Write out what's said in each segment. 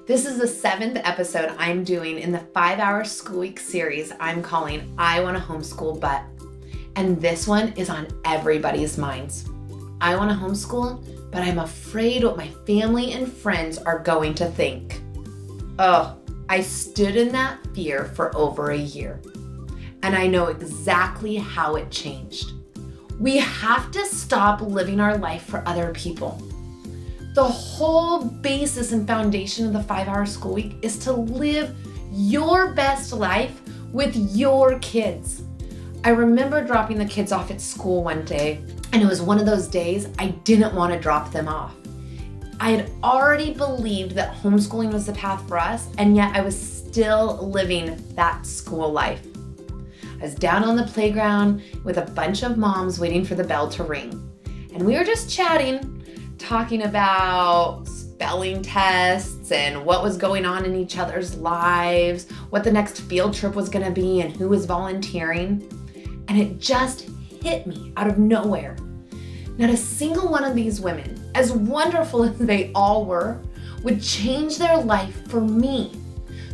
This is the 7th episode I'm doing in the 5-hour school week series I'm calling I Want to Homeschool But. And this one is on everybody's minds. I want to homeschool, but I'm afraid what my family and friends are going to think. Oh, I stood in that fear for over a year. And I know exactly how it changed. We have to stop living our life for other people. The whole basis and foundation of the 5-hour school week is to live your best life with your kids. I remember dropping the kids off at school one day, and it was one of those days I didn't want to drop them off. I had already believed that homeschooling was the path for us, and yet I was still living that school life. I was down on the playground with a bunch of moms waiting for the bell to ring, and we were just chatting, talking about spelling tests and what was going on in each other's lives, what the next field trip was going to be, and who was volunteering. And it just hit me out of nowhere. Not a single one of these women, as wonderful as they all were, would change their life for me.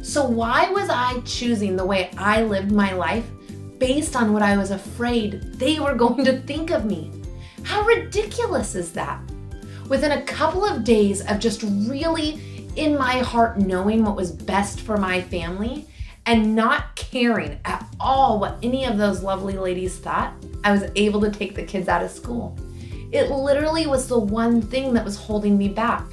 So why was I choosing the way I lived my life based on what I was afraid they were going to think of me? How ridiculous is that? Within a couple of days of just really in my heart knowing what was best for my family and not caring at all what any of those lovely ladies thought, I was able to take the kids out of school. It literally was the one thing that was holding me back.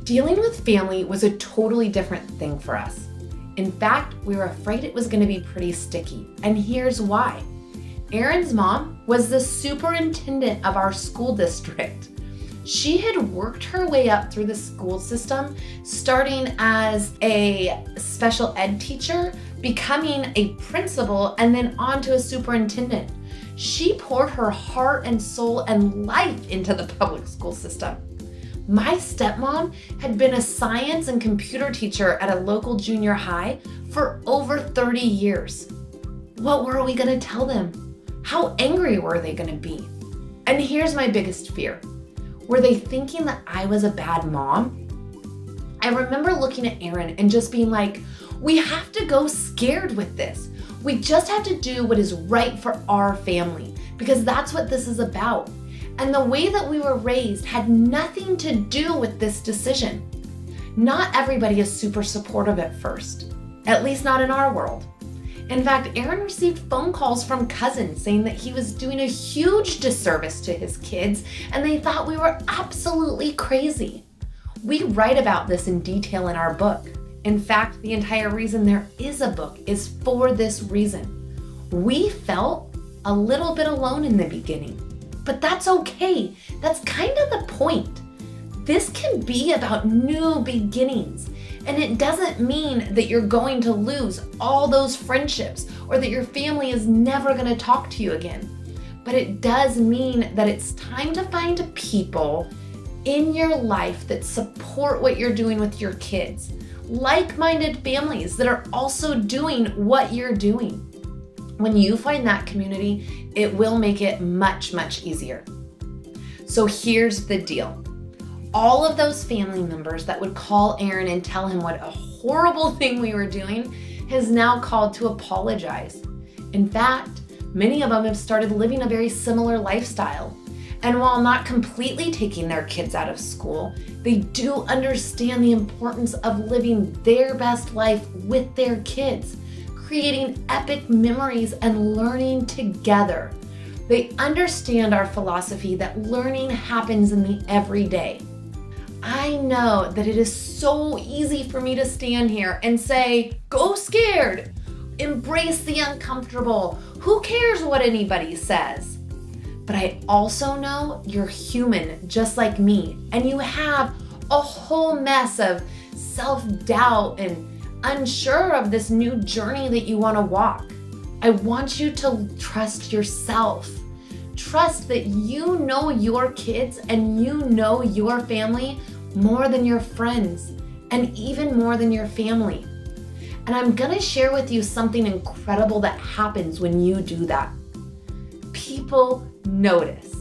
Dealing with family was a totally different thing for us. In fact, we were afraid it was going to be pretty sticky, and here's why. Aaron's mom was the superintendent of our school district. She had worked her way up through the school system, starting as a special ed teacher, becoming a principal, and then on to a superintendent. She poured her heart and soul and life into the public school system. My stepmom had been a science and computer teacher at a local junior high for over 30 years. What were we going to tell them? How angry were they going to be? And here's my biggest fear. Were they thinking that I was a bad mom? I remember looking at Aaron and just being like, we have to go scared with this. We just have to do what is right for our family because that's what this is about. And the way that we were raised had nothing to do with this decision. Not everybody is super supportive at first, at least not in our world. In fact, Aaron received phone calls from cousins saying that he was doing a huge disservice to his kids and they thought we were absolutely crazy. We write about this in detail in our book. In fact, the entire reason there is a book is for this reason. We felt a little bit alone in the beginning, but that's okay. That's kind of the point. This can be about new beginnings. And it doesn't mean that you're going to lose all those friendships or that your family is never going to talk to you again. But it does mean that it's time to find people in your life that support what you're doing with your kids. Like-minded families that are also doing what you're doing. When you find that community, it will make it much, much easier. So here's the deal. All of those family members that would call Aaron and tell him what a horrible thing we were doing has now called to apologize. In fact, many of them have started living a very similar lifestyle. And while not completely taking their kids out of school, they do understand the importance of living their best life with their kids, creating epic memories and learning together. They understand our philosophy that learning happens in the everyday. I know that it is so easy for me to stand here and say, go scared, embrace the uncomfortable, who cares what anybody says? But I also know you're human just like me, and you have a whole mess of self-doubt and unsure of this new journey that you want to walk. I want you to trust yourself. Trust that you know your kids and you know your family more than your friends and even more than your family. And I'm gonna share with you something incredible that happens when you do that. People notice.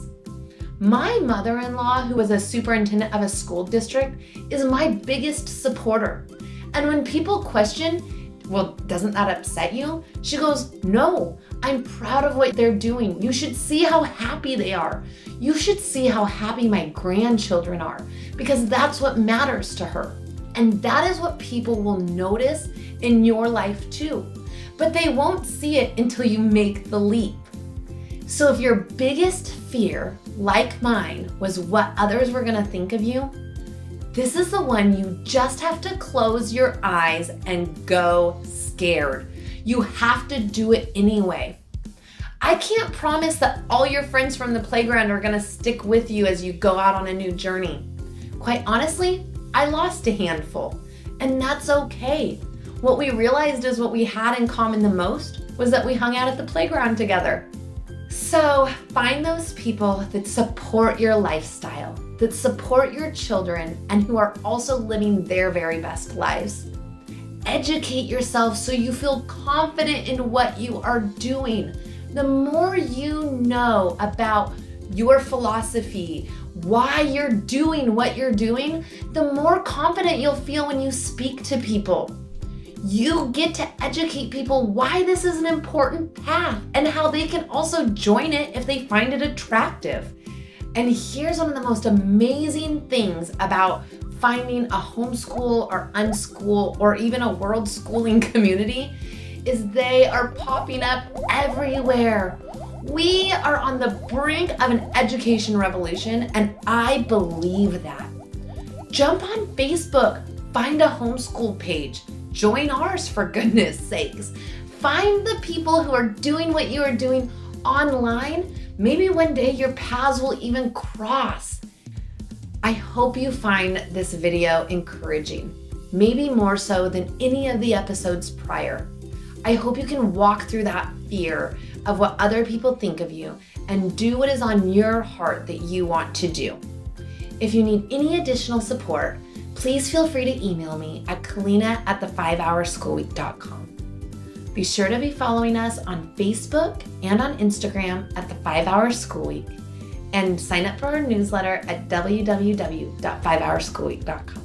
My mother-in-law, who was a superintendent of a school district, is my biggest supporter. And when people question, well, doesn't that upset you? She goes, no, I'm proud of what they're doing. You should see how happy they are. You should see how happy my grandchildren are, because that's what matters to her. And that is what people will notice in your life too. But they won't see it until you make the leap. So if your biggest fear, like mine, was what others were gonna think of you, this is the one you just have to close your eyes and go scared. You have to do it anyway. I can't promise that all your friends from the playground are gonna stick with you as you go out on a new journey. Quite honestly, I lost a handful, and that's okay. What we realized is what we had in common the most was that we hung out at the playground together. So find those people that support your lifestyle, that support your children, and who are also living their very best lives. Educate yourself so you feel confident in what you are doing. The more you know about your philosophy, why you're doing what you're doing, the more confident you'll feel when you speak to people. You get to educate people why this is an important path and how they can also join it if they find it attractive. And here's one of the most amazing things about finding a homeschool or unschool or even a world schooling community is they are popping up everywhere. We are on the brink of an education revolution, and I believe that. Jump on Facebook, find a homeschool page, join ours for goodness sakes. Find the people who are doing what you are doing online. Maybe one day your paths will even cross. I hope you find this video encouraging, maybe more so than any of the episodes prior. I hope you can walk through that fear of what other people think of you and do what is on your heart that you want to do. If you need any additional support, please feel free to email me at Kaleena@the5hourschoolweek.com. Be sure to be following us on Facebook and on Instagram at the 5 Hour School Week, and sign up for our newsletter at www.5hourschoolweek.com.